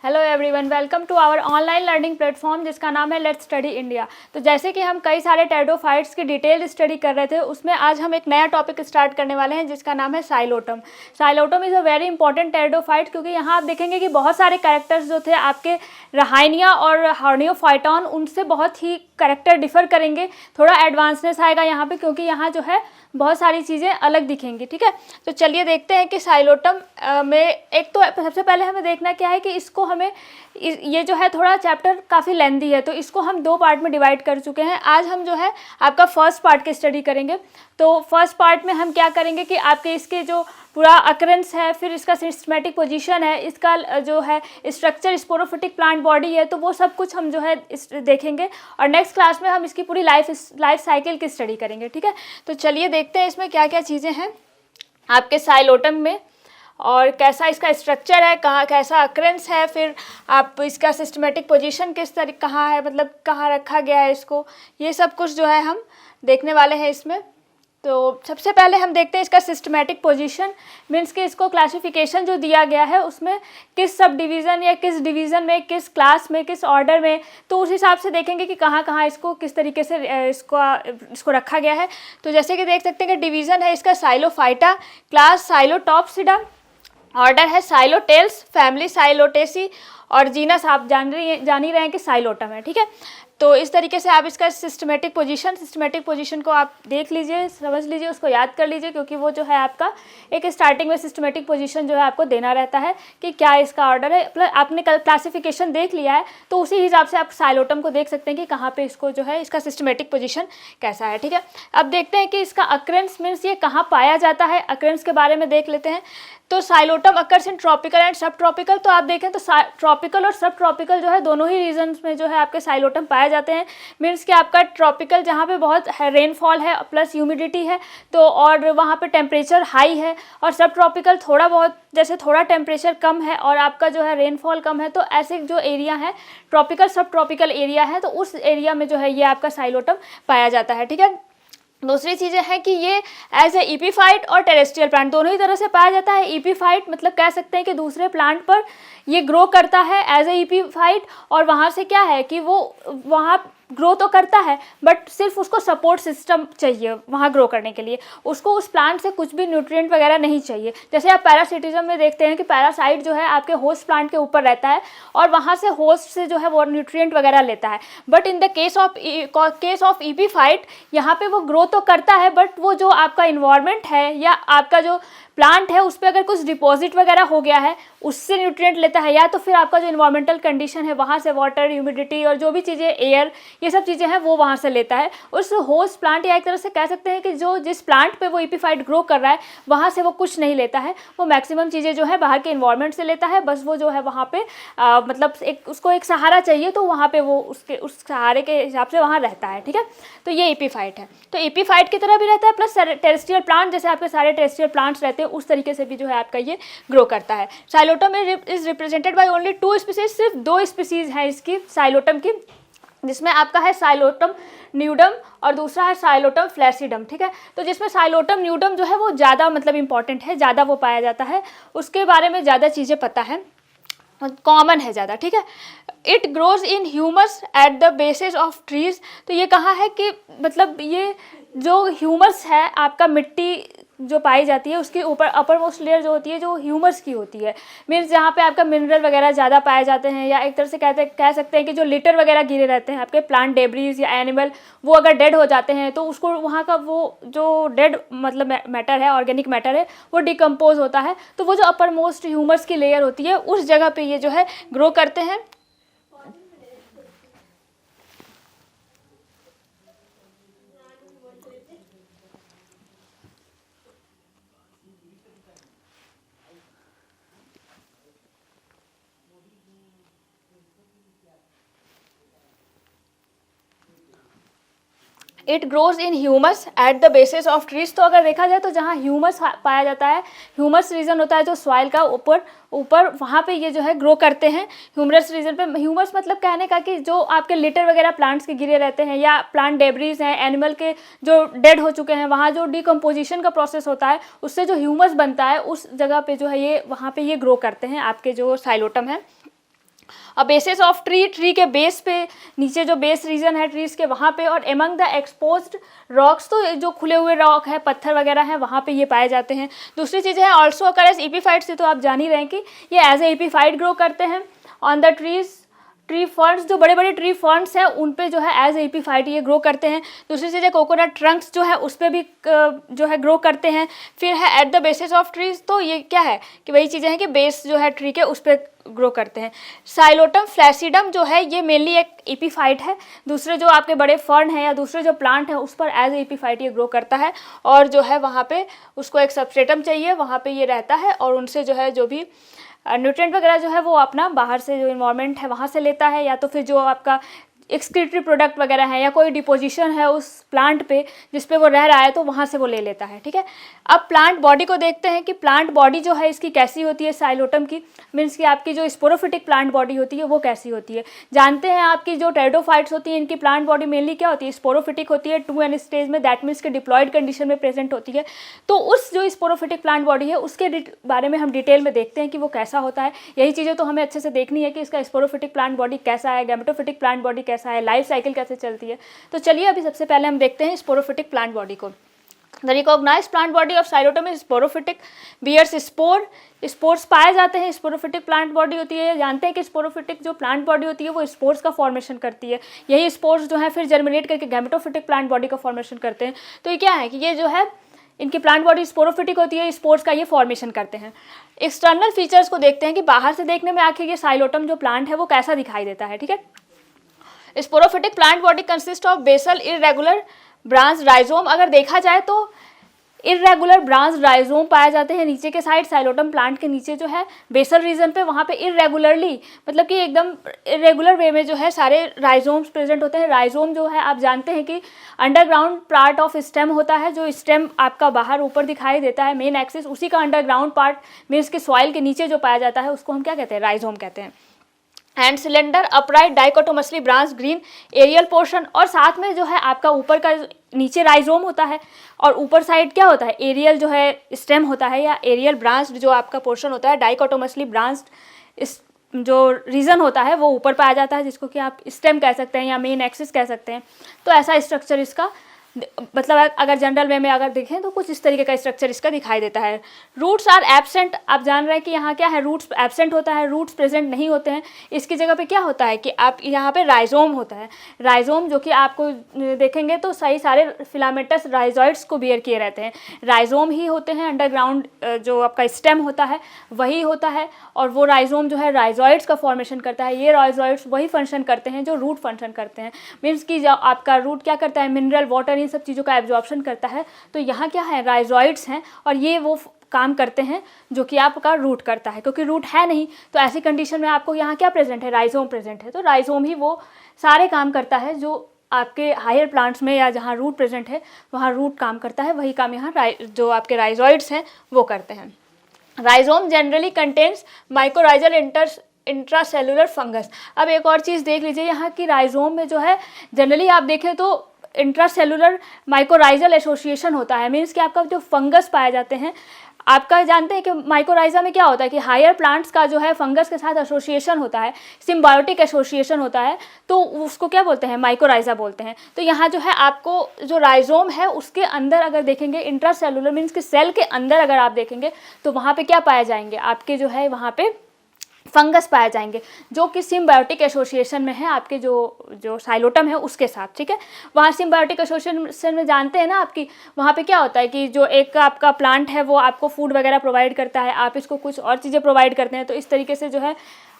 Hello everyone, welcome to our online learning platform जिसका नाम है लेट्स स्टडी इंडिया। तो जैसे कि हम कई सारे टेरिडोफाइट्स की डिटेल स्टडी कर रहे थे, उसमें आज हम एक नया टॉपिक स्टार्ट करने वाले हैं जिसका नाम है Psilotum. Psilotum is a very important pteridophyte, क्योंकि यहाँ आप देखेंगे कि बहुत सारे कैरेक्टर्स जो थे आपके रहाइनिया और हार्नियोफाइटॉन, उनसे बहुत ही कैरेक्टर डिफर करेंगे। थोड़ा एडवांसनेस आएगा यहाँ पे, क्योंकि यहाँ जो है बहुत सारी चीज़ें अलग दिखेंगी। ठीक है, तो चलिए देखते हैं कि साइलोटम में एक तो सबसे पहले हमें देखना क्या है कि इसको हमें ये जो है थोड़ा चैप्टर काफ़ी लेंदी है, तो इसको हम दो पार्ट में डिवाइड कर चुके हैं। आज हम जो है आपका फर्स्ट पार्ट की स्टडी करेंगे। तो फर्स्ट पार्ट में हम क्या करेंगे कि आपके इसके जो पूरा अकरेंस है, फिर इसका सिस्टमेटिक पोजीशन है, इसका जो है स्ट्रक्चर, स्पोरोफिटिक प्लांट बॉडी है, तो वो सब कुछ हम जो है देखेंगे। और नेक्स्ट क्लास में हम इसकी पूरी लाइफ साइकिल की स्टडी करेंगे। ठीक है, तो चलिए देखते हैं इसमें क्या क्या चीज़ें हैं आपके साइलोटम में और कैसा इसका स्ट्रक्चर है, कहाँ कैसा अकरेंस है, फिर आप इसका सिस्टमेटिक पोजीशन किस तरीके कहाँ है, मतलब कहाँ रखा गया है इसको, ये सब कुछ जो है हम देखने वाले हैं इसमें। तो सबसे पहले हम देखते हैं इसका सिस्टमेटिक पोजीशन, मीन्स कि इसको क्लासिफिकेशन जो दिया गया है उसमें किस सब डिवीज़न या किस डिवीज़न में, किस क्लास में, किस ऑर्डर में, तो उस हिसाब से देखेंगे कि कहाँ कहाँ इसको किस तरीके से इसको रखा गया है। तो जैसे कि देख सकते हैं कि डिवीज़न है इसका साइलोफाइटा, क्लास साइलोटॉप्सिडा, ऑर्डर है साइलोटेल्स, फैमिली साइलोटेसी, और जीनस आप जान ही रहे हैं कि साइलोटम है। ठीक है, तो इस तरीके से आप इसका सिस्टमेटिक पोजीशन को आप देख लीजिए, समझ लीजिए, उसको याद कर लीजिए, क्योंकि वो जो है आपका एक स्टार्टिंग में सिस्टमेटिक पोजीशन जो है आपको देना रहता है कि क्या इसका ऑर्डर है। प्लस आपने क्लासिफिकेशन देख लिया है, तो उसी हिसाब से आप साइलोटम को देख सकते हैं कि कहाँ पे इसको जो है इसका सिस्टमेटिक पोजीशन कैसा है। ठीक है, अब देखते हैं कि इसका अकरेंस मीन्स ये कहाँ पाया जाता है, अकरेंस के बारे में देख लेते हैं। तो Psilotum occurs in tropical and सब ट्रॉपिकल। तो आप देखें तो ट्रॉपिकल और सब ट्रॉपिकल जो है दोनों ही रीजन्स में जो है आपके साइलोटम पाए जाते हैं। मीन्स कि आपका ट्रॉपिकल जहाँ पे बहुत रेनफॉल है प्लस ह्यूमिडिटी है, तो और वहाँ पे टेम्परेचर हाई है, और सब ट्रॉपिकल थोड़ा बहुत जैसे थोड़ा टेम्परेचर कम है और आपका जो है रेनफॉल कम है, तो ऐसे जो एरिया है ट्रॉपिकल सब ट्रॉपिकल एरिया है, तो उस एरिया में जो है ये आपका साइलोटम पाया जाता है। ठीक है, दूसरी चीज़ें हैं कि ये एज ए ईपीफाइट और टेरेस्ट्रियल प्लांट दोनों ही तरह से पाया जाता है। ईपीफाइट मतलब कह सकते हैं कि दूसरे प्लांट पर ये ग्रो करता है एज ए ईपीफाइट, और वहाँ से क्या है कि वो वहाँ ग्रो तो करता है बट सिर्फ उसको सपोर्ट सिस्टम चाहिए वहाँ ग्रो करने के लिए, उसको उस प्लांट से कुछ भी न्यूट्रिएंट वगैरह नहीं चाहिए। जैसे आप पैरासिटिज्म में देखते हैं कि पैरासाइट जो है आपके होस्ट प्लांट के ऊपर रहता है और वहाँ से होस्ट से जो है वो न्यूट्रिएंट वगैरह लेता है। But in the case of epiphyte यहाँ पे वो ग्रो तो करता है, बट वो जो आपका इन्वायरमेंट है या आपका जो प्लांट है उस पर अगर कुछ डिपॉजिट वगैरह हो गया है उससे न्यूट्रिएंट लेता है, या तो फिर आपका जो इन्वायरमेंटल कंडीशन है वहाँ से वाटर, ह्यूमिडिटी और जो भी चीज़ें, एयर, ये सब चीज़ें हैं वो वहाँ से लेता है उस होस्ट प्लांट, या एक तरह से कह सकते हैं कि जो जिस प्लांट पे वो ईपीफाइट ग्रो कर रहा है वहाँ से वो कुछ नहीं लेता है, वो मैक्सिमम चीज़ें जो है बाहर के इन्वायरमेंट से लेता है। बस वो जो है वहाँ पे मतलब उसको एक सहारा चाहिए, तो वहाँ पे वो उस सहारे के हिसाब से वहाँ रहता है। ठीक है, तो ये ईपीफाइट है, तो ईपीफाइट की तरह भी रहता है, प्लस टेरेस्ट्रियल प्लांट जैसे आपके सारे टेरेस्ट्रियल प्लांट्स रहते हैं उस तरीके से भी जो है आपका ये ग्रो करता है। Psilotum is represented by only 2 species, सिर्फ 2 स्पीसीज है इसकी साइलोटम की, जिसमें आपका है साइलोटम न्यूडम और दूसरा है साइलोटम फ्लैसिडम। ठीक है, तो जिसमें साइलोटम न्यूडम जो है वो ज़्यादा मतलब इंपॉर्टेंट है, ज़्यादा वो पाया जाता है, उसके बारे में ज़्यादा चीज़ें पता है, कॉमन है ज़्यादा। ठीक है, it grows in humus at the basis of trees. तो ये कहा है कि मतलब ये जो ह्यूमस है आपका मिट्टी जो पाई जाती है उसके ऊपर अपर मोस्ट लेयर जो होती है जो ह्यूमस की होती है, मीन्स जहाँ पे आपका मिनरल वगैरह ज़्यादा पाए जाते हैं, या एक तरह से कह सकते हैं कि जो लिटर वगैरह गिरे रहते हैं आपके प्लांट डेब्रीज या एनिमल, वो अगर डेड हो जाते हैं तो उसको वहाँ का वो जो डेड मतलब मैटर है, ऑर्गेनिक मैटर है, वो डिकम्पोज होता है, तो वो जो अपर मोस्ट ह्यूमस की लेयर होती है उस जगह पे ये जो है ग्रो करते हैं। It grows in humus at the basis of trees. तो अगर देखा जाए तो जहाँ ह्यूमस पाया जाता है, ह्यूमस रीजन होता है जो सॉइल का ऊपर वहाँ पे ये जो है ग्रो करते हैं। ह्यूमरस रीजन पे, ह्यूमस मतलब कहने का कि जो आपके लिटर वगैरह प्लांट्स के गिरे रहते हैं या प्लांट डेब्रीज हैं, एनिमल के जो डेड हो चुके हैं, वहाँ जो डिकम्पोजिशन का प्रोसेस होता है उससे जो ह्यूमस बनता है उस जगह पे जो है ये वहाँ पे ये ग्रो करते हैं आपके जो साइलोटम है। बेसिस ऑफ ट्री, ट्री के बेस पे, नीचे जो बेस रीजन है ट्रीज के वहाँ पे, और एमंग द एक्सपोज्ड रॉक्स, तो जो खुले हुए रॉक है, पत्थर वगैरह हैं, वहाँ पे ये पाए जाते हैं। दूसरी चीज़ है ऑल्सो अकर एज एपीफाइट्स, तो आप जान ही रहे हैं कि ये एज ए एपीफाइट ग्रो करते हैं on the trees, tree ferns, जो बड़े बड़े ट्री फर्न्स हैं उन पे जो है एज एपीफाइट ये ग्रो करते हैं। दूसरी चीज़ है कोकोनट ट्रंक्स जो है उस पर भी जो है ग्रो करते हैं। फिर है at the basis of trees, तो ये क्या है कि वही चीज़ें हैं कि बेस जो है ट्री के उस पर ग्रो करते हैं। साइलोटम फ्लैसिडम जो है ये मेनली एक एपीफाइट है, दूसरे जो आपके बड़े फर्न है या दूसरे जो प्लांट है उस पर एज एपीफाइट ये ग्रो करता है, और जो है वहाँ पे उसको एक सबस्ट्रेटम चाहिए, वहाँ पे ये रहता है, और उनसे जो है जो भी न्यूट्रिएंट वगैरह जो है वो अपना बाहर से जो इन्वायरमेंट है वहाँ से लेता है, या तो फिर जो आपका एक्सक्रीटरी प्रोडक्ट वगैरह है या कोई डिपोजिशन है उस प्लांट पे जिस पे वो रह रहा है तो वहाँ से वो ले लेता है। ठीक है, अब प्लांट बॉडी को देखते हैं कि प्लांट बॉडी जो है इसकी कैसी होती है साइलोटम की, मीन्स कि आपकी जो स्पोरोफिटिक प्लांट बॉडी होती है वो कैसी होती है। जानते हैं आपकी जो टेरिडोफाइट्स होती हैं इनकी प्लांट बॉडी मेनली क्या होती है, स्पोरोफिटिक होती है, 2n स्टेज में, दैट मीन्स के डिप्लॉयड कंडीशन में प्रेजेंट होती है। तो उस जो स्पोरोफिटिक प्लांट बॉडी है उसके बारे में हम डिटेल में देखते हैं कि वो कैसा होता है। यही चीज़ें तो हमें अच्छे से देखनी है कि इसका स्पोरोफिटिक प्लांट बॉडी कैसा है, गैमेटोफिटिक प्लांट बॉडी कैसा है, लाइफ साइकिल कैसे चलती है। तो चलिए अभी सबसे पहले हम देखते हैं स्पोरोफिटिक प्लांट बॉडी को। The recognised plant body of Psilotum is sporophytic, bears spore, spores पाए जाते हैं, स्पोरोफिटिक प्लांट बॉडी होती है। जानते हैं कि स्पोरोफिटिक जो प्लांट बॉडी होती है वो स्पोर्स का फॉर्मेशन करती है, यही स्पोर्स जो है फिर जर्मिनेट करके गैमेटोफिटिक प्लांट बॉडी का फॉर्मेशन करते हैं। तो ये क्या है कि ये जो है इनकी प्लांट बॉडी स्पोरोफिटिक होती है, स्पोर्स का ये फॉर्मेशन करते हैं। एक्सटर्नल फीचर्स को देखते हैं कि बाहर से देखने में आखिर ये साइलोटम जो प्लांट है वो कैसा दिखाई देता है। ठीक है, sporophytic plant body consist of basal irregular branch rhizome. अगर देखा जाए तो इरेगुलर ब्रांच राइजोम पाए जाते हैं नीचे के साइड, साइलोटम प्लांट के नीचे जो है बेसल रीजन पे, वहाँ पे इरेगुलरली मतलब कि एकदम इरेगुलर वे में जो है सारे राइजोम्स प्रेजेंट होते हैं। राइजोम जो है आप जानते हैं कि अंडरग्राउंड पार्ट ऑफ स्टेम होता है, जो स्टेम आपका बाहर ऊपर दिखाई देता है मेन एक्सिस, उसी का अंडरग्राउंड पार्ट मीन्स कि सॉइल के नीचे जो पाया जाता है उसको हम क्या कहते हैं, राइजोम कहते हैं। And cylinder upright dichotomously branch green aerial portion, और साथ में जो है आपका ऊपर का नीचे राइजोम होता है और ऊपर साइड क्या होता है, एरियल जो है स्टेम होता है या एरियल ब्रांच जो आपका पोर्शन होता है, डाइकोटोमसली ब्रांच जो रीजन होता है वो ऊपर पाया जाता है, जिसको कि आप स्टेम कह सकते हैं या मेन एक्सिस कह सकते हैं। तो ऐसा स्ट्रक्चर इसका मतलब अगर जनरल वे में अगर देखें तो कुछ इस तरीके का स्ट्रक्चर इसका दिखाई देता है। रूट्स आर एब्सेंट, आप जान रहे हैं कि यहाँ क्या है, रूट्स एब्सेंट होता है, रूट्स प्रेजेंट नहीं होते हैं। इसकी जगह पे क्या होता है कि आप यहाँ पे राइजोम होता है, राइजोम जो कि आपको देखेंगे तो सही सारे फिलामेंटस राइजॉइड्स को बियर किए रहते हैं, राइजोम ही होते हैं। अंडरग्राउंड जो आपका स्टेम होता है वही होता है, और वो राइजोम जो है राइजॉइड्स का फॉर्मेशन करता है। ये राइजॉइड्स वही फंक्शन करते हैं जो रूट फंक्शन करते हैं, मीन्स कि जब आपका रूट क्या करता है, मिनरल वाटर इन सब चीज़ों का एब्जॉर्प्शन करता है। तो यहाँ क्या है, राइजॉइड्स हैं, और ये वो काम करते हैं जो कि आपका रूट करता है, क्योंकि रूट है नहीं तो ऐसी कंडीशन में आपको यहाँ क्या प्रेजेंट है, राइजोम प्रेजेंट है। तो राइजोम ही वो सारे काम करता है जो आपके हायर प्लांट्स में या जहाँ रूट प्रेजेंट है वहाँ रूट काम करता है, वही काम यहाँ जो आपके राइजॉइड्स हैं वो करते हैं। Rhizome generally contains mycorrhizal intracellular fungus. अब एक और चीज़ देख लीजिए यहाँ की राइजोम में जो है जनरली आप देखें तो इंट्रासेलुलर माइक्रोराइजल एसोसिएशन होता है, मीन्स कि आपका जो फंगस पाए जाते हैं, आपका जानते हैं कि माइक्रोराइजा में क्या होता है कि हायर प्लांट्स का जो है फंगस के साथ एसोसिएशन होता है, सिम्बायोटिक एसोसिएशन होता है, तो उसको क्या बोलते हैं, माइक्रोराइजा बोलते हैं। तो यहाँ जो है आपको जो राइजोम है उसके अंदर अगर देखेंगे इंट्रासेलुलर मीन्स कि सेल के अंदर अगर आप देखेंगे तो वहाँ पे क्या पाए जाएंगे, आपके जो है वहाँ पे फंगस पाए जाएंगे जो कि सिम्बायोटिक एसोसिएशन में है आपके जो साइलोटम है उसके साथ। ठीक है, वहाँ सिम्बायोटिक एसोसिएशन में जानते हैं ना आपकी, वहाँ पे क्या होता है कि जो एक आपका प्लांट है वो आपको फूड वगैरह प्रोवाइड करता है, आप इसको कुछ और चीज़ें प्रोवाइड करते हैं, तो इस तरीके से जो है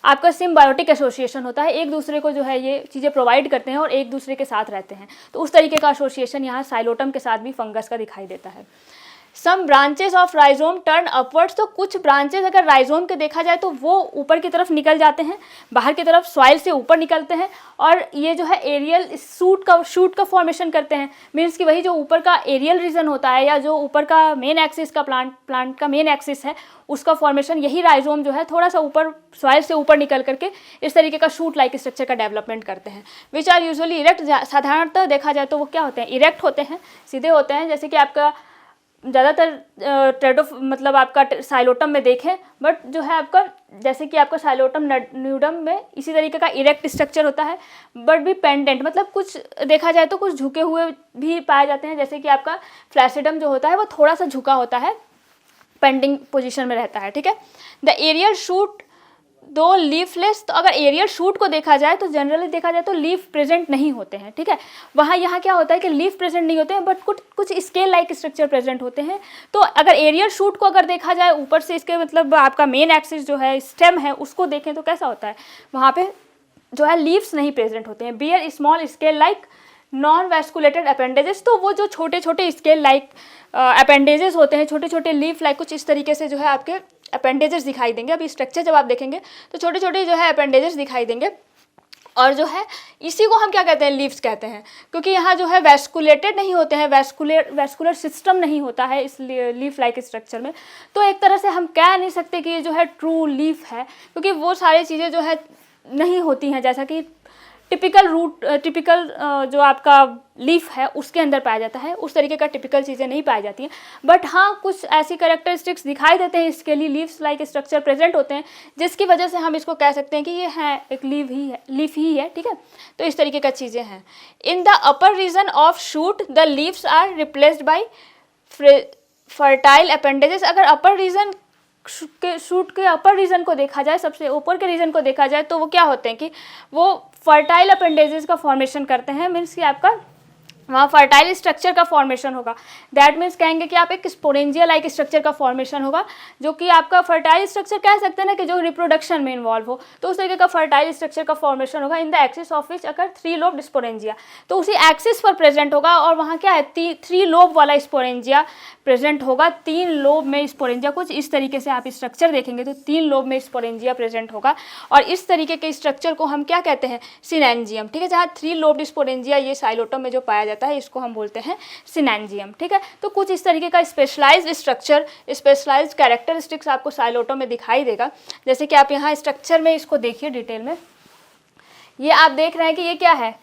आपका सिम्बायोटिक एसोसिएशन होता है, एक दूसरे को जो है ये चीज़ें प्रोवाइड करते हैं और एक दूसरे के साथ रहते हैं। तो उस तरीके का एसोसिएशन यहाँ साइलोटम के साथ भी फंगस का दिखाई देता है। Some branches of rhizome turn upwards, तो कुछ ब्रांचेस अगर राइजोम के देखा जाए तो वो ऊपर की तरफ निकल जाते हैं, बाहर की तरफ सॉइल से ऊपर निकलते हैं, और ये जो है एरियल शूट का फॉर्मेशन करते हैं, मीन्स कि वही जो ऊपर का एरियल रीजन होता है या जो ऊपर का मेन एक्सिस का प्लांट का मेन एक्सिस है उसका फॉर्मेशन, यही राइजोम जो है थोड़ा सा ऊपर सॉइल से ऊपर निकल करके इस तरीके का शूट लाइक स्ट्रक्चर का डेवलपमेंट करते हैं। विच आर यूजुअली इरेक्ट, साधारणतः देखा जाए तो वो क्या होते हैं, इरेक्ट होते हैं, सीधे होते हैं। जैसे कि आपका ज़्यादातर मतलब आपका साइलोटम में देखें, बट जो है आपका जैसे कि आपका साइलोटम न्यूडम में इसी तरीके का इरेक्ट स्ट्रक्चर होता है, बट भी पेंडेंट, मतलब कुछ देखा जाए तो कुछ झुके हुए भी पाए जाते हैं। जैसे कि आपका फ्लैसिडम जो होता है वो थोड़ा सा झुका होता है, पेंडिंग पोजीशन में रहता है, ठीक है। द एरियल शूट दो लीफलेस, तो अगर एरियल शूट को देखा जाए तो जनरली देखा जाए तो लीफ प्रेजेंट नहीं होते हैं, ठीक है। वहाँ यहाँ क्या होता है कि लीफ प्रेजेंट नहीं होते हैं, बट कुछ स्केल लाइक स्ट्रक्चर प्रेजेंट होते हैं। तो अगर एरियल शूट को अगर देखा जाए ऊपर से, इसके मतलब आपका मेन एक्सिस जो है स्टेम है उसको देखें तो कैसा होता है, वहाँ पे जो है लीव्स नहीं प्रेजेंट होते हैं। Bear small scale like non vasculated appendages, तो वो जो छोटे छोटे स्केल लाइक अपेंडेजेस होते हैं, छोटे छोटे लीफ लाइक कुछ इस तरीके से जो है आपके अपेंडेजेस दिखाई देंगे। अभी स्ट्रक्चर जब आप देखेंगे तो छोटे छोटे जो है अपेंडेजेस दिखाई देंगे, और जो है इसी को हम क्या कहते हैं, लीव्स कहते हैं, क्योंकि यहाँ जो है वैस्कुलेटेड नहीं होते हैं, वैस्कुलर सिस्टम नहीं होता है इस लीफ लाइक स्ट्रक्चर में। तो एक तरह से हम कह नहीं सकते कि ये जो है ट्रू लीफ है, क्योंकि वो सारी चीज़ें जो है नहीं होती हैं जैसा कि टिपिकल जो आपका लीफ है उसके अंदर पाया जाता है, उस तरीके का टिपिकल चीज़ें नहीं पाई जाती हैं। बट हाँ, कुछ ऐसी कैरेक्टरिस्टिक्स दिखाई देते हैं इसके लिए, लीव्स लाइक स्ट्रक्चर प्रेजेंट होते हैं, जिसकी वजह से हम इसको कह सकते हैं कि ये है एक लीफ ही है, ठीक है। तो इस तरीके का चीज़ें हैं। In the upper region of shoot the leaves are replaced by fertile appendages. अगर अपर रीजन शूट के अपर रीजन को देखा जाए, सबसे ऊपर के रीजन को देखा जाए, तो वो क्या होते हैं कि वो फर्टाइल अपेंडेजेस का फॉर्मेशन करते हैं। मीन्स कि आपका वहाँ फर्टाइल स्ट्रक्चर का फॉर्मेशन होगा। दैट मीन्स कहेंगे कि आप एक स्पोरेंजिया लाइक स्ट्रक्चर का फॉर्मेशन होगा, जो कि आपका फर्टाइल स्ट्रक्चर कह सकते हैं ना कि जो रिप्रोडक्शन में इन्वॉल्व हो, तो उस तरीके का फर्टाइल स्ट्रक्चर का फॉर्मेशन होगा। In the axis of which अगर 3 लोब स्पोरेंजिया, तो उसी एक्सिस पर प्रेजेंट होगा, और वहाँ क्या है 3 लोब वाला स्पोरेंजिया प्रेजेंट होगा। 3 लोब में स्पोरेंजिया, कुछ इस तरीके से आप स्ट्रक्चर देखेंगे तो 3 लोब में स्पोरेंजिया प्रेजेंट होगा, और इस तरीके के स्ट्रक्चर को हम क्या कहते हैं, सिनेंजियम, ठीक है। जहाँ 3 लोब स्पोरेंजिया ये साइलोटम में जो पाया जाता है इसको हम बोलते हैं सिनेंजियम, ठीक है। तो कुछ इस तरीके का स्पेशलाइज्ड स्ट्रक्चर, स्पेशलाइज्ड कैरेक्टरिस्टिक्स आपको साइलोटम में दिखाई देगा। जैसे कि आप यहाँ स्ट्रक्चर में इसको देखिए डिटेल में, ये आप देख रहे हैं कि ये क्या है,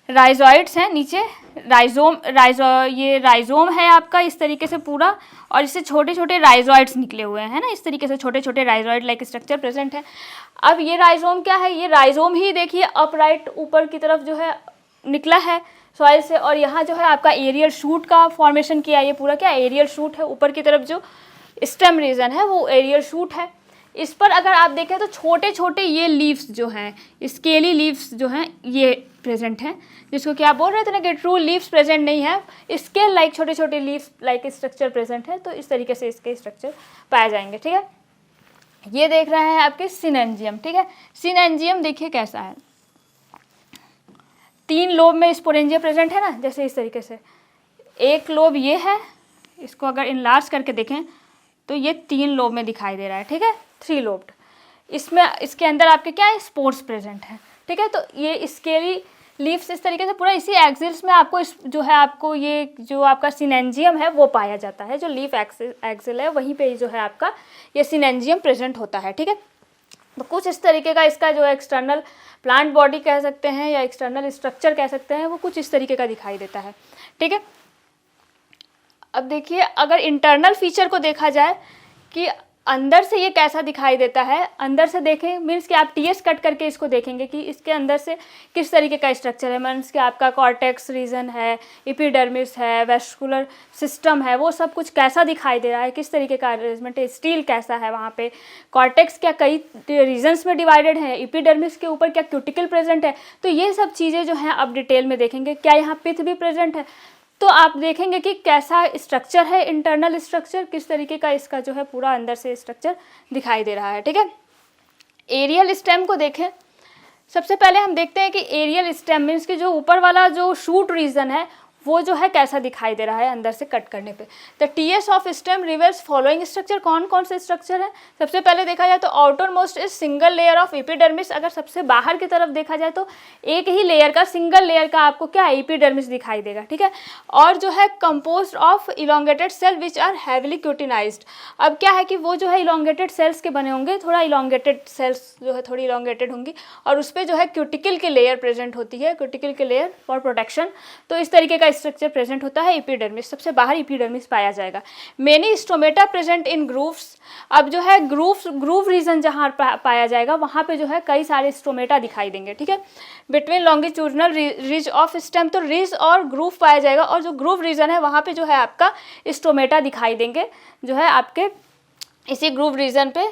राइजोइड्स हैं नीचे, ये राइजोम है आपका इस तरीके से पूरा, और इससे छोटे छोटे राइजोइड्स निकले हुए हैं ना, इस तरीके से छोटे छोटे राइजोइड लाइक स्ट्रक्चर प्रेजेंट है। अब ये राइजोम क्या है, ये राइजोम ही देखिए अपराइट ऊपर की तरफ जो है निकला है सॉइल से, और यहाँ जो है आपका एरियल शूट का फॉर्मेशन किया, ये पूरा क्या एरियल शूट है, ऊपर की तरफ जो स्टेम रीजन है वो एरियल शूट है। इस पर अगर आप देखें तो छोटे छोटे ये लीव्स जो हैं, स्केली लीव्स जो हैं ये प्रेजेंट हैं, जिसको कि आप बोल रहे थे ना कि ट्रू लीव्स प्रेजेंट नहीं है, स्केल लाइक छोटे छोटे लीव्स लाइक स्ट्रक्चर प्रेजेंट है। तो इस तरीके से इसके स्ट्रक्चर पाए जाएंगे, ठीक है। ये देख रहे हैं आपके सिनेंजियम, ठीक है। सिनेंजियम देखिए कैसा है, 3 लोब में स्पोरेंजिया प्रेजेंट है ना, जैसे इस तरीके से एक लोब ये है, इसको अगर इनलार्ज करके देखें तो ये 3 लोब में दिखाई दे रहा है, ठीक है, 3 लोब्ड। इसमें इसके अंदर आपके क्या है, स्पोर्स प्रेजेंट है, ठीक है। तो ये स्केली लीव्स इस तरीके से पूरा इसी एक्सिल्स में आपको जो है आपको ये जो आपका सिनेंजियम है वो पाया जाता है, जो लीफ एक्सिल है वहीं पे जो है आपका ये सिनेंजियम प्रेजेंट होता है, ठीक है। तो कुछ इस तरीके का इसका जो एक्सटर्नल प्लांट बॉडी कह सकते हैं या एक्सटर्नल स्ट्रक्चर कह सकते हैं, वो कुछ इस तरीके का दिखाई देता है, ठीक है। अब देखिए अगर इंटरनल फीचर को देखा जाए कि अंदर से ये कैसा दिखाई देता है, अंदर से देखें मीन्स कि आप टीएस कट करके इसको देखेंगे कि इसके अंदर से किस तरीके का स्ट्रक्चर है। मीन्स कि आपका कॉर्टेक्स रीजन है, एपिडर्मिस है, वेस्कुलर सिस्टम है, वो सब कुछ कैसा दिखाई दे रहा है, किस तरीके का अरेंजमेंट है, स्टील कैसा है वहाँ पे, कॉर्टेक्स क्या कई रीजन्स में डिवाइडेड है, एपिडर्मिस के ऊपर क्या क्यूटिकल प्रेजेंट है। तो ये सब चीज़ें जो हैं आप डिटेल में देखेंगे। क्या यहाँ पिथ भी प्रेजेंट है, तो आप देखेंगे कि कैसा स्ट्रक्चर है, इंटरनल स्ट्रक्चर किस तरीके का इसका जो है पूरा अंदर से स्ट्रक्चर दिखाई दे रहा है, ठीक है। एरियल स्टेम को देखें, सबसे पहले हम देखते हैं कि एरियल स्टेम मीन्स कि जो ऊपर वाला जो शूट रीजन है वो जो है कैसा दिखाई दे रहा है अंदर से कट करने पे। The TS of stem reveals following structure, कौन कौन से स्ट्रक्चर है। सबसे पहले देखा जाए तो outer most is single layer of epidermis, अगर सबसे बाहर की तरफ देखा जाए तो एक ही लेयर का, सिंगल लेयर का आपको क्या एपिडर्मिस दिखाई देगा, ठीक है। और जो है composed of elongated cell which are heavily cutinized. अब क्या है कि वो जो है इलोंगेटेड सेल्स के बने होंगे, थोड़ा इलोंगेटेड सेल्स जो है थोड़ी इलोंगेटेड होंगी, और उस पर जो है क्यूटिकल की लेयर प्रेजेंट होती है, क्यूटिकल की लेयर फॉर प्रोटेक्शन। तो इस तरीके का स्ट्रक्चर प्रेजेंट होता है? एपिडर्मिस, सबसे बाहर एपिडर्मिस पाया जाएगा। Many stomata present in grooves, अब जो है ग्रूव रीजन जहाँ पाया जाएगा वहाँ पे जो है कई सारे स्टोमेटा दिखाई देंगे, ठीक है। Between longitudinal ridge of stem, तो रिज और ग्रूव पाया जाएगा, और जो ग्रूव रीजन है वहाँ पे जो है आपका स्टोमेटा दिखाई देंगे, जो है आपके इसी ग्रूव रीजन पे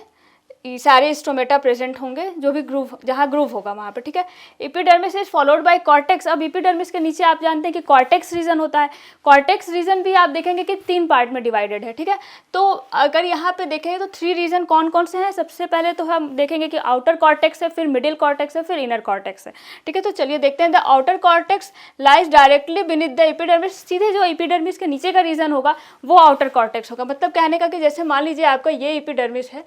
सारे स्टोमेटा प्रेजेंट होंगे, जो भी ग्रूव, जहाँ ग्रूव होगा वहाँ पे, ठीक है। Epidermis is followed by cortex, अब एपिडर्मिस के नीचे आप जानते हैं कि कॉर्टेक्स रीजन होता है। कॉर्टेक्स रीजन भी आप देखेंगे कि 3 पार्ट में डिवाइडेड है, ठीक है। तो अगर यहाँ पे देखेंगे तो 3 रीजन कौन कौन से हैं? सबसे पहले तो हम देखेंगे कि आउटर कॉर्टेक्स है, फिर मिडिल कॉर्टेक्स है, फिर इनर कॉर्टेक्स है, ठीक है। तो चलिए देखते हैं। The outer cortex lies directly beneath the epidermis, सीधे जो एपिडर्मिस के नीचे का रीजन होगा वो आउटर कॉर्टेक्स होगा। मतलब कहने का कि जैसे मान लीजिए आपका ये एपिडर्मिस है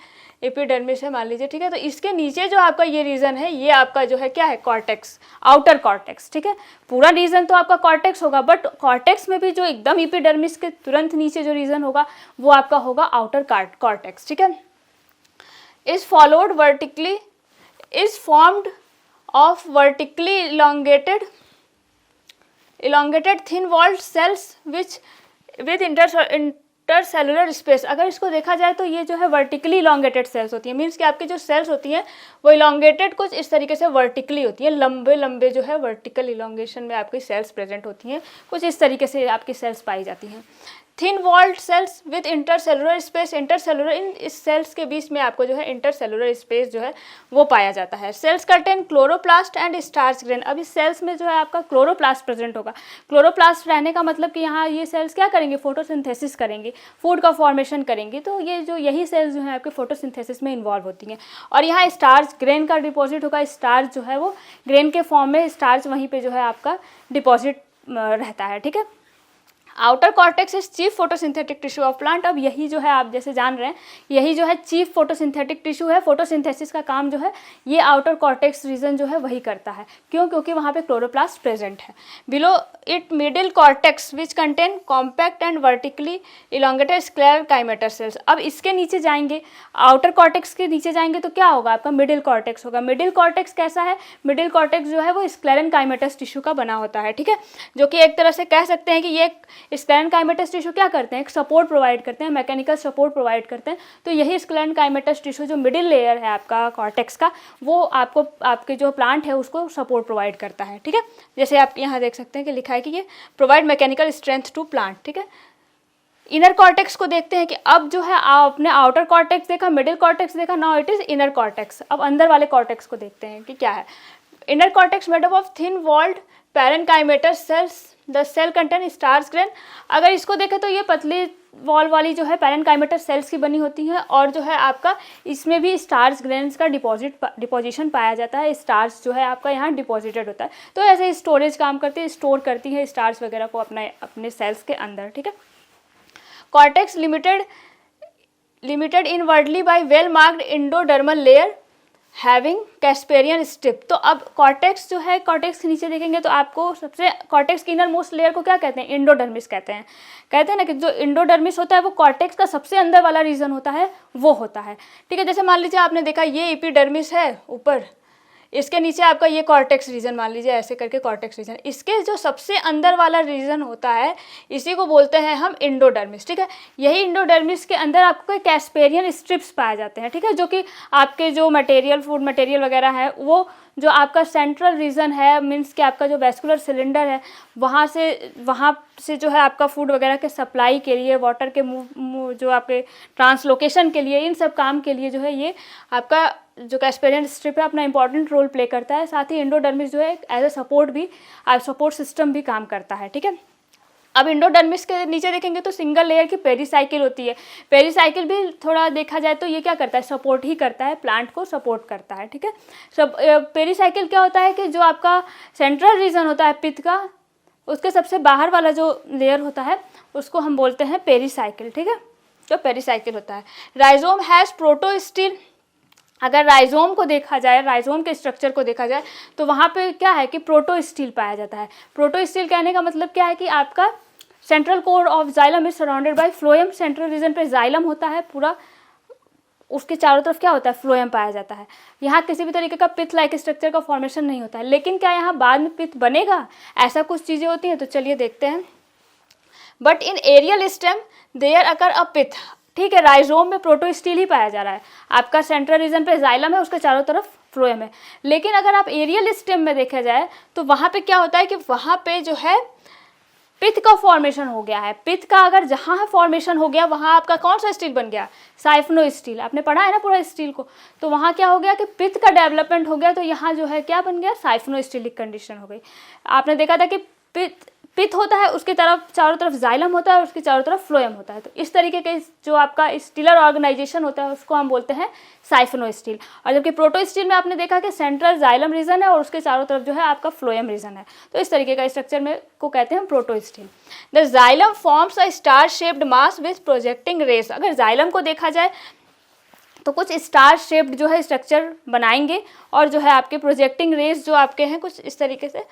मान लीजिए, ठीक है। तो इसके नीचे जो आपका ये रीजन है, ये आपका जो है क्या है? कॉर्टेक्स, आउटर कॉर्टेक्स, ठीक है। पूरा रीजन तो आपका कॉर्टेक्स होगा, बट कॉर्टेक्स में भी जो एकदम एपिडर्मिस के तुरंत नीचे जो रीजन होगा वो आपका होगा आउटर कॉर्टेक्स, ठीक है। Is followed vertically, is formed of vertically elongated thin walled cells which with intercellular space. अगर इसको देखा जाए तो ये जो है वर्टिकली इलोंगेटेड सेल्स होती है, मीन्स कि आपकी जो सेल्स होती हैं वो इलोंगेटेड कुछ इस तरीके से वर्टिकली होती है, लंबे लंबे जो है वर्टिकल इलोंगेशन में आपकी सेल्स प्रेजेंट होती हैं, कुछ इस तरीके से आपकी सेल्स पाई जाती हैं। Thin walled cells with intercellular space, intercellular, इन इस सेल्स के बीच में आपको जो है इंटरसेलुलर स्पेस जो है वो पाया जाता है। Sales contain chloroplast and starch grain, अब इस सेल्स में जो है आपका क्लोरोप्लास्ट प्रेजेंट होगा। क्लोरोप्लास्ट रहने का मतलब कि यहाँ ये सेल्स क्या करेंगे? फोटोसिंथेसिस करेंगे, फूड का फॉर्मेशन करेंगी। तो ये जो यही सेल्स जो है आपके फोटोसिंथेसिस में इन्वॉल्व होती हैं। और यहाँ स्टार्च ग्रेन का डिपॉजिट होगा, स्टार्च जो है वो ग्रेन के फॉर्म में स्टार्च वहीं पे जो है आपका डिपॉजिट रहता है, ठीक है। Outer cortex is chief photosynthetic tissue of plant, अब यही जो है आप जैसे जान रहे हैं यही जो है चीफ फोटोसिंथेटिक टिश्यू है, फोटोसिंथेसिस का काम जो है ये आउटर कॉर्टेक्स रीजन जो है वही करता है। क्यों? क्योंकि वहाँ पे क्लोरोप्लास्ट प्रेजेंट है। Below it middle cortex which contain compact and vertically elongated sclerenchymatous cells, अब इसके नीचे जाएंगे, आउटर कॉर्टेक्स के नीचे जाएंगे तो क्या होगा? आपका मिडिल कॉर्टेक्स होगा। मिडिल कॉर्टेक्स कैसा है? मिडिल कॉर्टेक्स जो है वो स्क्लेरेनकाइमेटस टिश्यू का बना होता है, ठीक है, जो कि एक तरह से कह सकते हैं कि ये स्क्लेरेनकाइमेटस टिश्यू क्या करते हैं? एक सपोर्ट प्रोवाइड करते हैं, मैकेनिकल सपोर्ट प्रोवाइड करते हैं। तो यही स्क्लेरेनकाइमेटस टिश्यू जो मिडिल लेयर है आपका कॉर्टेक्स का, वो आपको आपके जो प्लांट है उसको सपोर्ट प्रोवाइड करता है, ठीक है। जैसे आप यहाँ देख सकते हैं कि लिखा है कि ये provide mechanical strength to plant, ठीक है। इनर कॉर्टेक्स को देखते हैं कि अब जो है आपने आउटर कॉर्टेक्स देखा, मिडिल कॉर्टेक्स देखा, now it is inner cortex. अब अंदर वाले कॉर्टेक्स को देखते हैं कि क्या है। Inner cortex made up of thin walled parenchymatous cells, the cell contain starch grain. अगर इसको देखें तो ये पतली वॉल वाली जो है पैरेनकाइमेटस सेल्स की बनी होती हैं, और जो है आपका इसमें भी स्टार्च ग्रेन्स का डिपोजिशन पाया जाता है। स्टार्च जो है आपका यहाँ डिपॉजिटेड होता है। तो ऐसे स्टोरेज काम करती है, स्टोर करती है स्टार्च वगैरह को अपने सेल्स के अंदर, ठीक है। Cortex limited inwardly by well marked endodermal layer having Casparian strip. तो अब कॉर्टेक्स जो है, कॉर्टेक्स के नीचे देखेंगे तो आपको सबसे कॉर्टेक्स की इनर मोस्ट लेयर को क्या कहते हैं? इंडोडर्मिस कहते हैं। कहते हैं ना कि जो इंडोडर्मिस होता है वो कॉर्टेक्स का सबसे अंदर वाला रीजन होता है, वो होता है, ठीक है। जैसे मान लीजिए आपने देखा ये एपिडर्मिस है ऊपर, इसके नीचे आपका ये कॉर्टेक्स रीजन, मान लीजिए ऐसे करके कॉर्टेक्स रीजन, इसके जो सबसे अंदर वाला रीजन होता है इसी को बोलते हैं हम इंडोडर्मिस, ठीक है। यही इंडोडर्मिस के अंदर आपको कैस्पेरियन स्ट्रिप्स पाए जाते हैं, ठीक है, जो कि आपके जो मटेरियल, फूड मटेरियल वगैरह है, वो जो आपका सेंट्रल रीजन है, मीन्स कि आपका जो वैस्कुलर सिलेंडर है, वहाँ से जो है आपका फूड वगैरह के सप्लाई के लिए, वाटर के जो आपके ट्रांसलोकेशन के लिए, इन सब काम के लिए जो है ये आपका जो कैस्पेरियन स्ट्रिप है अपना इंपॉर्टेंट रोल प्ले करता है। साथ ही इंडोडर्मिस जो है एज ए सपोर्ट भी, सपोर्ट सिस्टम भी काम करता है, ठीक है। अब इंडोडर्मिस के नीचे देखेंगे तो सिंगल लेयर की पेरीसाइकिल होती है। पेरीसाइकिल भी थोड़ा देखा जाए तो ये क्या करता है? सपोर्ट ही करता है, प्लांट को सपोर्ट करता है, ठीक है। सब पेरीसाइकिल क्या होता है कि जो आपका सेंट्रल रीजन होता है पित्त का, उसके सबसे बाहर वाला जो लेयर होता है उसको हम बोलते हैं पेरीसाइकिल, ठीक है, जो पेरीसाइकिल होता है। राइजोम हैज़ प्रोटोस्टिल, अगर राइजोम को देखा जाए, राइजोम के स्ट्रक्चर को देखा जाए तो वहाँ पे क्या है कि प्रोटोस्टिल पाया जाता है। प्रोटोस्टिल कहने का मतलब क्या है कि आपका central core of xylem is surrounded by phloem, central region पे जाइलम होता है पूरा उसके चारों तरफ क्या होता है, फ्लोएम पाया जाता है। यहाँ किसी भी तरीके का पिथ लाइक स्ट्रक्चर का फॉर्मेशन नहीं होता है। लेकिन क्या यहाँ बाद में पिथ बनेगा, ऐसा कुछ चीज़ें होती हैं? तो चलिए देखते हैं। But in aerial stem there occur a pith, ठीक है, राइजोम में प्रोटोस्टिल ही पाया जा रहा है। आपका सेंट्रल रीजन पे जाइलम है, उसके चारों तरफ फ्लोएम है। लेकिन अगर आप एरियल स्टेम में देखा जाए तो वहाँ पे क्या होता है कि वहाँ पे जो है पिथ का फॉर्मेशन हो गया है। पिथ का अगर जहाँ फॉर्मेशन हो गया वहाँ आपका कौन सा स्टील बन गया, साइफनो स्टील। आपने पढ़ा है ना पूरा स्टील को। तो वहाँ क्या हो गया कि पिथ का डेवलपमेंट हो गया, तो यहाँ जो है क्या बन गया, साइफनो स्टीलिक कंडीशन हो गई। आपने देखा था कि पिथ होता है, उसकी तरफ चारों तरफ जाइलम होता है और उसके चारों तरफ फ्लोएम होता है। तो इस तरीके के जो आपका स्टीलर ऑर्गेनाइजेशन होता है उसको हम बोलते हैं साइफनो स्टील। और जबकि प्रोटो स्टील में आपने देखा कि सेंट्रल जाइलम रीजन है और उसके चारों तरफ जो है आपका फ्लोएम रीजन है। तो इस तरीके का स्ट्रक्चर में को कहते हैं protostele. The xylem forms a star shaped mass with projecting rays. अगर जाइलम को देखा जाए तो कुछ स्टार शेप्ड जो है स्ट्रक्चर बनाएंगे और जो है आपके प्रोजेक्टिंग रेस जो आपके हैं कुछ इस तरीके से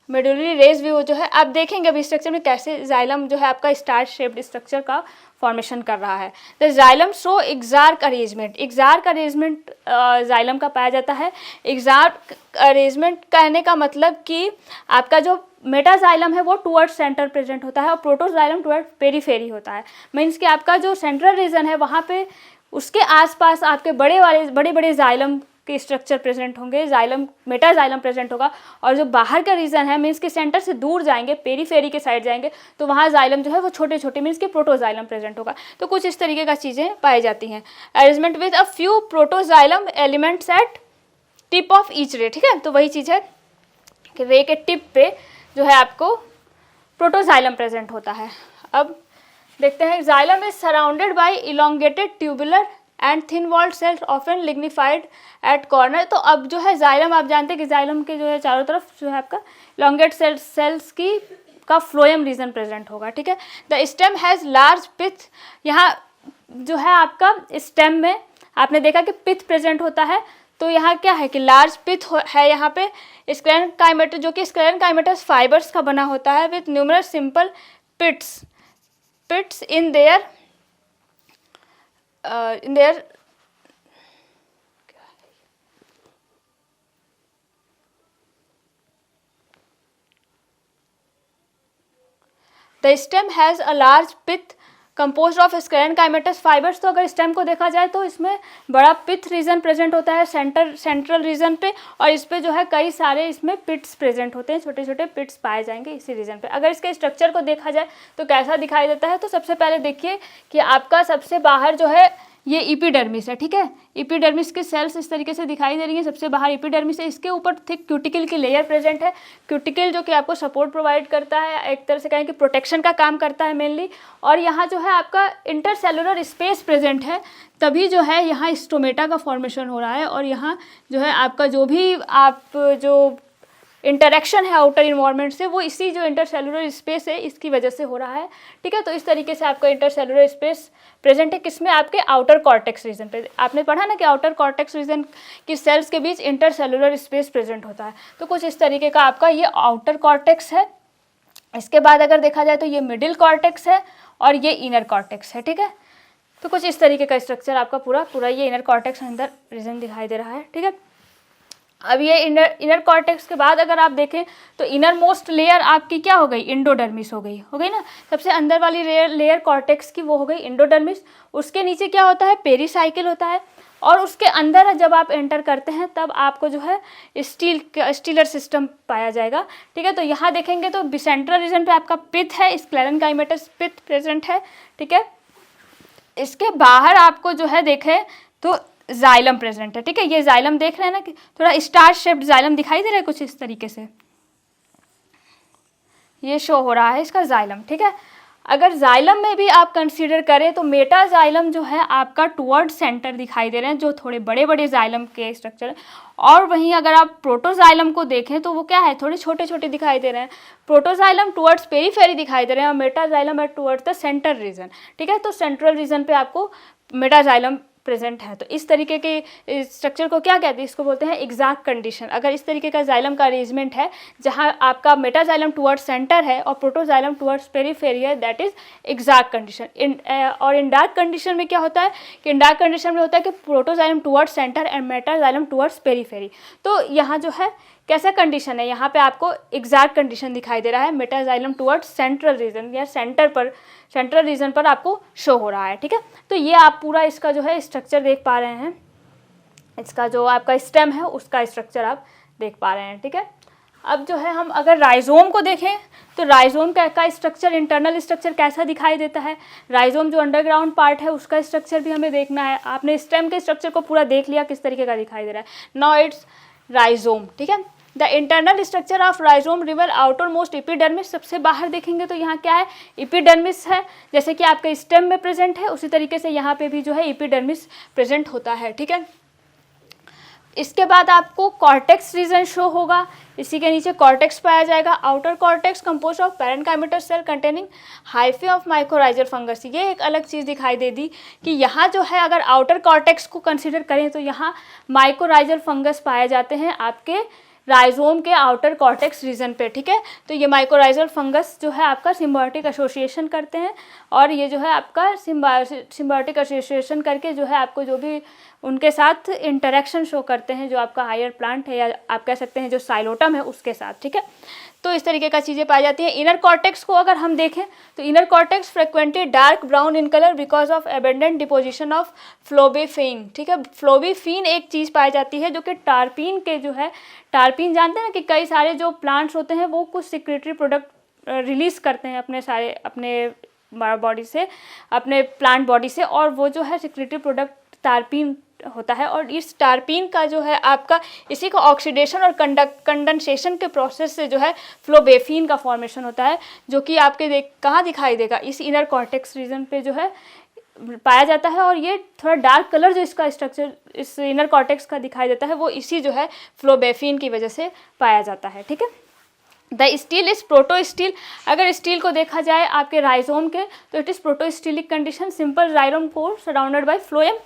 मेडुलरी रेस भी वो जो है आप देखेंगे अभी स्ट्रक्चर में कैसे जाइलम जो है आपका स्टार शेप्ड स्ट्रक्चर का फॉर्मेशन कर रहा है। The xylem show exarch arrangement. Exarch arrangement xylem का पाया जाता है। एग्जार्क अरेंजमेंट कहने का मतलब कि आपका जो मेटाजाइलम है वो टुवर्ड सेंटर प्रेजेंट होता है और प्रोटोजाइलम टुवर्ड पेरीफेरी होता है। मीन्स कि आपका जो सेंट्रल रीजन है वहाँ पे उसके आसपास आपके बड़े बड़े जाइलम के स्ट्रक्चर प्रेजेंट होंगे, जाइलम मेटाजाइलम प्रेजेंट होगा। और जो बाहर का रीजन है मीन्स कि सेंटर से दूर जाएंगे, पेरीफेरी के साइड जाएंगे, तो वहाँ जाइलम जो है वो छोटे छोटे मीन्स कि प्रोटोजाइलम प्रेजेंट होगा। तो कुछ इस तरीके का चीज़ें पाई जाती हैं। Arrangement with a few protoxylem elements at tip of each ray, ठीक है। तो वही चीज़ है कि रे के टिप पे जो है आपको प्रोटोजाइलम प्रेजेंट होता है। अब देखते हैं, xylem is surrounded by elongated tubular and thin walled cells often lignified at corner. तो अब जो है जाइलम आप जानते हैं कि जाइलम के जो है चारों तरफ जो है आपका इलोंगेट सेल्स की का फ्लोएम रीजन प्रेजेंट होगा, ठीक है। द स्टेम हैज़ लार्ज पिथ। यहाँ जो है आपका स्टेम में आपने देखा कि पिथ प्रेजेंट होता है, तो यहाँ क्या है कि लार्ज पिथ है यहाँ पे। स्क्लेरेनकाइमेटस जो कि स्क्लेरेनकाइमेटस फाइबर्स का बना होता है with numerous simple pits in there the stem has a large pith compose of sclerenchymatous fibres. तो अगर स्टेम को देखा जाए तो इसमें बड़ा पिथ रीजन प्रेजेंट होता है सेंट्रल रीजन पे, और इस पे जो है कई सारे इसमें पिट्स प्रेजेंट होते हैं, छोटे छोटे पिट्स पाए जाएंगे इसी रीजन पे। अगर इसके स्ट्रक्चर को देखा जाए तो कैसा दिखाई देता है, तो सबसे पहले देखिए कि आपका सबसे बाहर जो है ये एपिडर्मिस है, ठीक है। एपिडर्मिस के सेल्स इस तरीके से दिखाई दे रही हैं। सबसे बाहर एपिडर्मिस है, इसके ऊपर थिक क्यूटिकल की लेयर प्रेजेंट है। क्यूटिकल जो कि आपको सपोर्ट प्रोवाइड करता है, एक तरह से कहें कि प्रोटेक्शन का काम करता है मेनली। और यहाँ जो है आपका इंटरसेलुलर स्पेस प्रेजेंट है, तभी जो है यहाँ स्टोमेटा का फॉर्मेशन हो रहा है। और यहाँ जो है आपका जो भी आप जो इंटरेक्शन है आउटर इन्वायरमेंट से वो इसी जो इंटरसेलुलर स्पेस है इसकी वजह से हो रहा है, ठीक है। तो इस तरीके से आपका इंटरसेलुलर स्पेस प्रेजेंट है किसमें, आपके आउटर कॉर्टेक्स रीजन पे। आपने पढ़ा ना कि आउटर कॉर्टेक्स रीजन की सेल्स के बीच इंटरसेलुलर स्पेस प्रेजेंट होता है। तो कुछ इस तरीके का आपका ये आउटर कॉर्टेक्स है। इसके बाद अगर देखा जाए तो ये मिडिल कॉर्टेक्स है और ये इनर कॉर्टेक्स है, ठीक है। तो कुछ इस तरीके का स्ट्रक्चर आपका पूरा ये इनर कॉर्टेक्स अंदर रीजन दिखाई दे रहा है, ठीक है। अब ये इनर कॉर्टेक्स के बाद अगर आप देखें तो इनर मोस्ट लेयर आपकी क्या हो गई, इंडोडर्मिस हो गई ना। सबसे अंदर वाली लेयर कॉर्टेक्स की वो हो गई इंडोडर्मिस। उसके नीचे क्या होता है, पेरीसाइकिल होता है। और उसके अंदर जब आप एंटर करते हैं तब आपको जो है स्टीलर सिस्टम पाया जाएगा, ठीक है। तो यहाँ देखेंगे तो सेंट्रल रीजन पे आपका पिथ है, स्क्लेरेनकाइमेटस पिथ प्रेजेंट है, ठीक है। इसके बाहर आपको जो है देखें तो जाइलम प्रेजेंट है, ठीक है। ये जाइलम देख रहे हैं ना कि थोड़ा स्टार शेप्ड जाइलम दिखाई दे रहा है कुछ इस तरीके से, ये शो हो रहा है इसका जाइलम, ठीक है। अगर जाइलम में भी आप कंसीडर करें तो मेटाजाइलम जो है आपका टुवर्ड सेंटर दिखाई दे रहे हैं, जो थोड़े बड़े बड़े जाइलम के स्ट्रक्चर है। और वहीं अगर आप प्रोटोजाइलम को देखें तो वो क्या है, थोड़े छोटे छोटे दिखाई दे रहे हैं। प्रोटोजाइलम टुवर्ड्स पेरीफेरी दिखाई दे रहे हैं और मेटाजाइलम है टुवर्ड्स द सेंटर रीजन, ठीक है। तो सेंट्रल रीजन पे आपको मेटाजाइलम प्रेजेंट है। तो इस तरीके के स्ट्रक्चर को क्या कहते हैं, इसको बोलते हैं एग्जैक्ट कंडीशन। अगर इस तरीके का जाइलम का अरेंजमेंट है जहां आपका मेटाजाइलम टुवर्ड्स सेंटर है और प्रोटोजाइलम टुवर्ड्स पेरिफेरी है, दैट इज एग्जैक्ट कंडीशन। और इन डार्क कंडीशन में क्या होता है कि इन डार्क कंडीशन में होता है कि protoxylem towards centre and metaxylem towards periphery. तो यहाँ जो है कैसा कंडीशन है, यहाँ पे आपको एग्जैक्ट कंडीशन दिखाई दे रहा है, मेटाजाइलम टुवर्ड्स सेंट्रल रीजन या सेंट्रल रीजन पर आपको शो हो रहा है। ठीक है, तो ये आप पूरा इसका जो है स्ट्रक्चर देख पा रहे हैं, इसका जो आपका स्टेम है उसका स्ट्रक्चर आप देख पा रहे हैं। ठीक है, अब जो है हम अगर राइजोम को देखें तो राइजोम का स्ट्रक्चर, इंटरनल स्ट्रक्चर कैसा दिखाई देता है। राइजोम जो अंडरग्राउंड पार्ट है उसका स्ट्रक्चर भी हमें देखना है। आपने स्टेम के स्ट्रक्चर को पूरा देख लिया किस तरीके का दिखाई दे रहा है। Now it's rhizome. ठीक है, the internal structure of rhizome river outer most epidermis. सबसे बाहर देखेंगे तो यहाँ क्या है, एपिडर्मिस है, जैसे कि आपके स्टेम में प्रेजेंट है उसी तरीके से यहाँ पे भी जो है एपिडर्मिस प्रेजेंट होता है। ठीक है, इसके बाद आपको कॉर्टेक्स रीजन शो होगा, इसी के नीचे कॉर्टेक्स पाया जाएगा। Outer cortex compose of parenchymatous cell containing hyphae of mycorrhizal fungus. ये एक अलग चीज़ दिखाई दे दी कि यहाँ जो है अगर आउटर कॉर्टेक्स को कंसीडर करें तो यहाँ माइकोराइजल फंगस पाए जाते हैं आपके राइजोम के आउटर कॉर्टेक्स रीजन पे। ठीक है, तो ये माइकोराइजल फंगस जो है आपका सिम्बायोटिक एसोसिएशन करते हैं और ये जो है आपका सिम्बायोटिक एसोसिएशन करके जो है आपको जो भी उनके साथ इंटरेक्शन शो करते हैं, जो आपका हायर प्लांट है या आप कह सकते हैं जो साइलोटम है उसके साथ। ठीक है, तो इस तरीके का चीज़ें पाई जाती हैं। इनर कॉर्टेक्स को अगर हम देखें तो inner cortex frequently dark brown in colour because of abundant deposition of phlobaphene. ठीक है, फ्लोबेफीन एक चीज़ पाई जाती है जो कि टारपीन के जो है, टारपीन जानते हैं ना कि कई सारे जो प्लांट्स होते हैं वो कुछ सिक्रेटरी प्रोडक्ट रिलीज करते हैं अपने बॉडी से, अपने प्लांट बॉडी से, और वो जो है सिक्रेटरी प्रोडक्ट टारपीन होता है। और इस टारपीन का जो है आपका इसी का ऑक्सीडेशन और कंडेंसेशन के प्रोसेस से जो है फ्लोबेफीन का फॉर्मेशन होता है, जो कि आपके कहाँ दिखाई देगा, इस इनर कॉर्टेक्स रीजन पे जो है पाया जाता है। और ये थोड़ा डार्क कलर जो इसका स्ट्रक्चर इस इनर कॉर्टेक्स का दिखाई देता है वो इसी जो है फ्लोबेफीन की वजह से पाया जाता है। ठीक है, the stele is protostele. अगर स्टील को देखा जाए आपके राइजोम के तो it is protostelic condition, simple xylem core surrounded by phloem.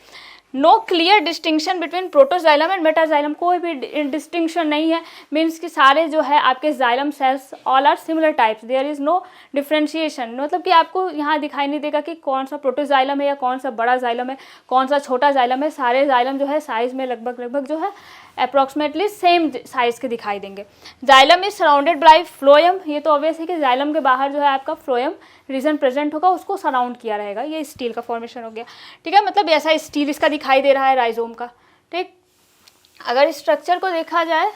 No clear distinction between protoxylem and metaxylem. कोई भी डिस्टिंक्शन नहीं है, मीन्स कि सारे जो है आपके xylem cells all are similar types, there is no differentiation. मतलब कि आपको यहाँ दिखाई नहीं देगा कि कौन सा प्रोटोजाइलम है या कौन सा बड़ा जाइलम है, कौन सा छोटा जाइलम है। सारे जाइलम जो है साइज में लगभग जो है अप्रॉक्सीमेटली सेम साइज के दिखाई देंगे। Xylem is surrounded by phloem. ये तो ऑब्वियस है कि जाइलम के बाहर जो है आपका फ्लोएम रीजन प्रेजेंट होगा, उसको सराउंड किया रहेगा। ये स्टील का फॉर्मेशन हो गया। ठीक है, मतलब ऐसा स्टील इसका दिखाई दे रहा है राइजोम का। ठीक, अगर स्ट्रक्चर को देखा जाए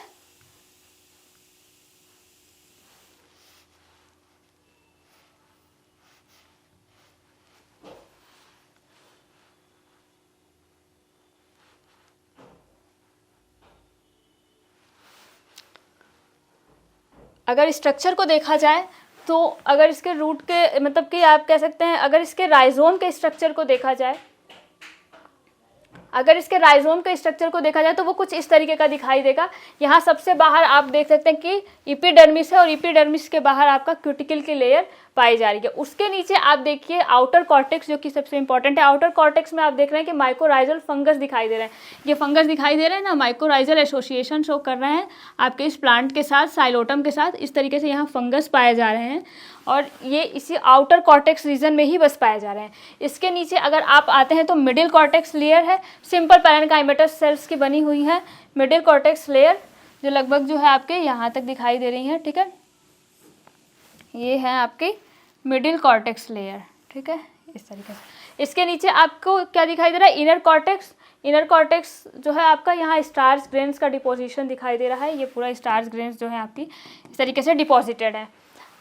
तो अगर इसके रूट के मतलब कि आप कह सकते हैं अगर इसके राइजोम के स्ट्रक्चर को देखा जाए, तो वो कुछ इस तरीके का दिखाई देगा। यहाँ सबसे बाहर आप देख सकते हैं कि एपिडर्मिस है और एपिडर्मिस के बाहर आपका क्यूटिकल की लेयर पाई जा रही है। उसके नीचे आप देखिए आउटर कॉर्टेक्स, जो कि सबसे इंपॉर्टेंट है। आउटर कॉर्टेक्स में आप देख रहे हैं कि माइकोराइजल फंगस दिखाई दे रहे हैं। ये फंगस दिखाई दे रहे हैं ना, माइकोराइजल एसोसिएशन शो कर रहे हैं आपके इस प्लांट के साथ, साइलोटम के साथ। इस तरीके से यहाँ फंगस पाए जा रहे हैं और ये इसी आउटर कॉर्टेक्स रीजन में ही बस पाए जा रहे हैं। इसके नीचे अगर आप आते हैं तो मिडिल कॉर्टेक्स लेयर है, सिंपल पैरेन्काइमेटस सेल्स की बनी हुई है मिडिल कॉर्टेक्स लेयर, जो लगभग जो है आपके यहाँ तक दिखाई दे रही है। ठीक है, ये है आपकी मिडिल कॉर्टेक्स लेयर। ठीक है, इस तरीके से। इसके नीचे आपको क्या दिखाई दे रहा है, इनर कॉर्टेक्स। इनर कॉर्टेक्स जो है आपका यहाँ स्टार्च ग्रेन्स का डिपोजिशन दिखाई दे रहा है। ये पूरा स्टार्च ग्रेन्स जो है आपकी इस तरीके से डिपॉजिटेड है।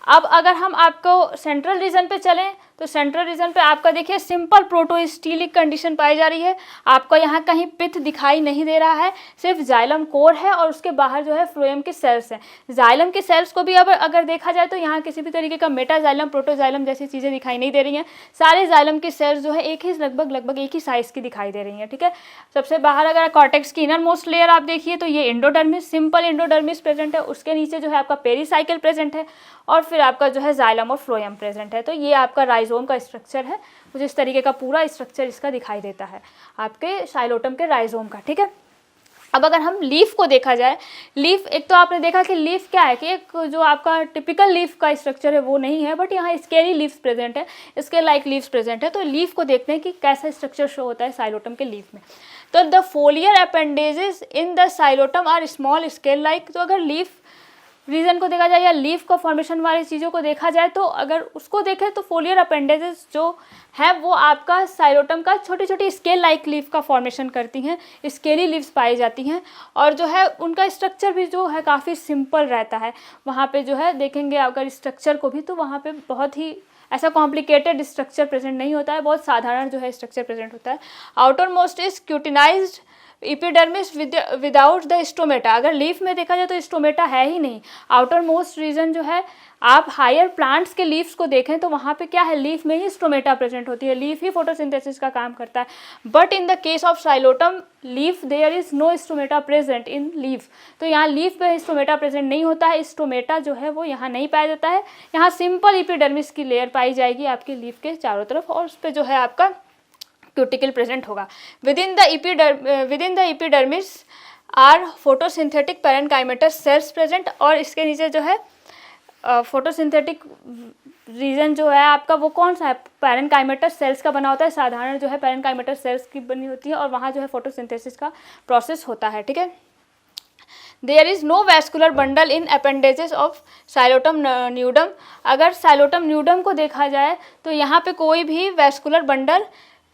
अब अगर हम आपको सेंट्रल रीजन पे चलें तो सेंट्रल रीजन पे आपका देखिए सिंपल प्रोटोस्टीलिक कंडीशन पाई जा रही है। आपको यहाँ कहीं पिथ दिखाई नहीं दे रहा है, सिर्फ जाइलम कोर है और उसके बाहर जो है फ्लोएम की सेल्स हैं। जाइलम की सेल्स को भी अब अगर देखा जाए तो यहाँ किसी भी तरीके का मेटाजाइलम प्रोटोजाइलम जैसी चीज़ें दिखाई नहीं दे रही हैं। सारे जाइलम की सेल्स जो है एक ही लगभग एक ही साइज़ की दिखाई दे रही हैं। ठीक है, सबसे बाहर अगर कॉर्टेक्स की इनर मोस्ट लेयर आप देखिए तो ये एंडोडर्मिस, सिंपल एंडोडर्मिस प्रेजेंट है। उसके नीचे जो है आपका पेरीसाइकिल प्रेजेंट है और फिर आपका जो है जाइलम और फ्लोएम प्रेजेंट है। तो ये आपका राइजोम का स्ट्रक्चर है कुछ इस तरीके का पूरा स्ट्रक्चर इसका दिखाई देता है आपके साइलोटम के राइजोम का, ठीक है। अब अगर हम लीफ को देखा जाए, लीफ एक तो आपने देखा कि लीफ क्या है कि एक जो आपका टिपिकल लीफ का स्ट्रक्चर है वो नहीं है, बट यहाँ स्केली लीव्स प्रेजेंट है, स्केल लाइक लीव्स प्रेजेंट है। तो लीफ को देखते हैं कि कैसा स्ट्रक्चर शो होता है साइलोटम के लीफ में। तो the foliar appendages in the Psilotum are small scale like. तो अगर लीफ रीजन को देखा जाए या लीफ का फॉर्मेशन वाली चीज़ों को देखा जाए, तो अगर उसको देखें तो फोलियर अपेंडेजेस जो है वो आपका साइलोटम का छोटी छोटी स्केल लाइक लीफ का फॉर्मेशन करती हैं, स्केली लीव्स पाई जाती हैं, और जो है उनका स्ट्रक्चर भी जो है काफ़ी सिंपल रहता है। वहाँ पे जो है देखेंगे अगर स्ट्रक्चर को भी, तो वहाँ पे बहुत ही ऐसा कॉम्प्लिकेटेड स्ट्रक्चर प्रेजेंट नहीं होता है, बहुत साधारण जो है स्ट्रक्चर प्रेजेंट होता है। Outermost is cutinized epidermis without the stomata. अगर लीफ में देखा जाए तो स्टोमेटा है ही नहीं। आउटर मोस्ट रीजन जो है, आप हायर प्लांट्स के लीव्स को देखें तो वहाँ पे क्या है, लीफ में ही स्टोमेटा प्रेजेंट होती है, लीफ ही फोटोसिंथेसिस का काम करता है। But in the case of Psilotum leaf there is no stomata present in leaf. तो यहाँ लीफ पे स्टोमेटा प्रेजेंट नहीं होता है, स्टोमेटा जो है वो यहाँ नहीं पाया जाता है। यहाँ सिंपल इपिडर्मिस की लेयर पाई जाएगी आपकी लीफ के चारों तरफ, और उस पर जो है आपका क्यूटिकल प्रेजेंट होगा। Within the epidermis are photosynthetic parenchymatous cells present. और इसके नीचे जो है फोटोसिंथेटिक रीजन जो है आपका वो कौन सा है, पैरेनकाइमेटस सेल्स का बना होता है। साधारण जो है पैरेनकाइमेटस सेल्स की बनी होती है, और वहाँ जो है फोटोसिंथेसिस का प्रोसेस होता है, ठीक है। There is no vascular bundle in appendages of Psilotum nudum. अगर साइलोटम न्यूडम को देखा जाए तो यहाँ पे कोई भी वैस्कुलर बंडल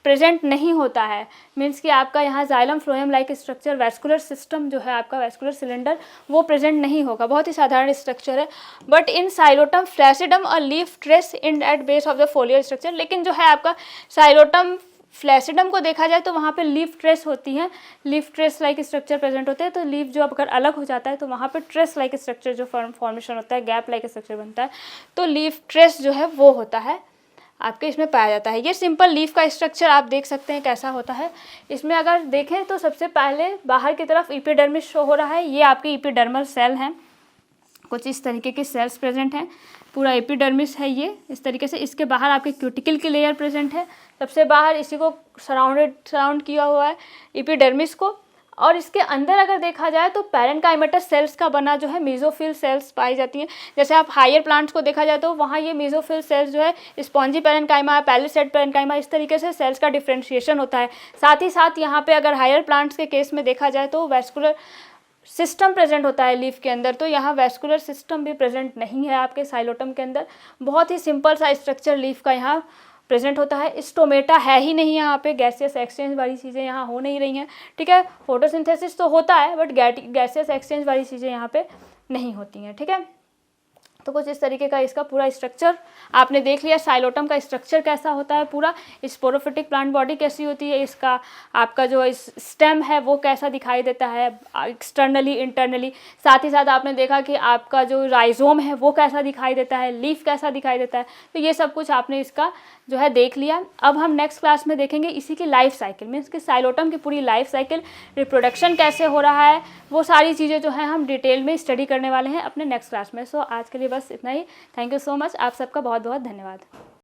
प्रेजेंट नहीं होता है। मीन्स कि आपका यहाँ xylem phloem like structure, vascular system जो है आपका वैस्कुलर सिलेंडर वो प्रेजेंट नहीं होगा, बहुत ही साधारण स्ट्रक्चर है। बट इन साइलोटम फ्लैसिडम और leaf trace in at base of the foliar structure. लेकिन जो है आपका साइलोटम फ्लैसिडम को देखा जाए तो वहाँ पे लीफ ट्रेस होती हैं, leaf trace like structure present होते हैं। तो लीफ जो अगर अलग हो जाता है तो वहाँ पे ट्रेस लाइक स्ट्रक्चर जो फॉर्मेशन होता है, गैप लाइक स्ट्रक्चर बनता है, तो लीफ ट्रेस जो है वो होता है आपके इसमें पाया जाता है। ये सिंपल लीफ का स्ट्रक्चर आप देख सकते हैं कैसा होता है। इसमें अगर देखें तो सबसे पहले बाहर की तरफ इपिडर्मिस शो हो रहा है, ये आपके इपिडर्मल सेल हैं, कुछ इस तरीके के सेल्स प्रेजेंट हैं, पूरा एपिडर्मिस है ये इस तरीके से। इसके बाहर आपके क्यूटिकल की लेयर प्रेजेंट है, सबसे बाहर इसी को सराउंड किया हुआ है एपिडर्मिस को। और इसके अंदर अगर देखा जाए तो पैरेनकाइमेटस सेल्स का बना जो है मेसोफिल सेल्स पाई जाती हैं। जैसे आप हायर प्लांट्स को देखा जाए तो वहाँ ये मेसोफिल सेल्स जो है स्पॉन्जी पैरेनकाइमा, पैलिसेड पैरेनकाइमा, इस तरीके से सेल्स का डिफ्रेंशिएशन होता है। साथ ही साथ यहाँ पे अगर हायर प्लांट्स के केस में देखा जाए तो वैस्कुलर सिस्टम प्रेजेंट होता है लीफ के अंदर। तो यहाँ वैस्कुलर सिस्टम भी प्रेजेंट नहीं है आपके साइलोटम के अंदर। बहुत ही सिंपल सा स्ट्रक्चर लीफ का यहाँ प्रेजेंट होता है। स्टोमेटा है ही नहीं यहाँ पे, गैसियस एक्सचेंज वाली चीज़ें यहाँ हो नहीं रही हैं, ठीक है। फोटोसिंथेसिस तो होता है बट गैसियस एक्सचेंज वाली चीज़ें यहाँ पे नहीं होती हैं, ठीक है। तो कुछ इस तरीके का इसका पूरा स्ट्रक्चर आपने देख लिया, साइलोटम का स्ट्रक्चर कैसा होता है पूरा, स्पोरोफिटिक प्लांट बॉडी कैसी होती है, इसका आपका जो स्टेम है वो कैसा दिखाई देता है एक्सटर्नली इंटरनली। साथ ही साथ आपने देखा कि आपका जो राइजोम है वो कैसा दिखाई देता है, लीफ कैसा दिखाई देता है। तो ये सब कुछ आपने इसका जो है देख लिया। अब हम नेक्स्ट क्लास में देखेंगे इसी की लाइफ साइकिल, मीन्स कि साइलोटम की पूरी लाइफ साइकिल, रिप्रोडक्शन कैसे हो रहा है, वो सारी चीज़ें जो है हम डिटेल में स्टडी करने वाले हैं अपने नेक्स्ट क्लास में। सो आज के लिए बस इतना ही। थैंक यू सो मच, आप सबका बहुत बहुत धन्यवाद।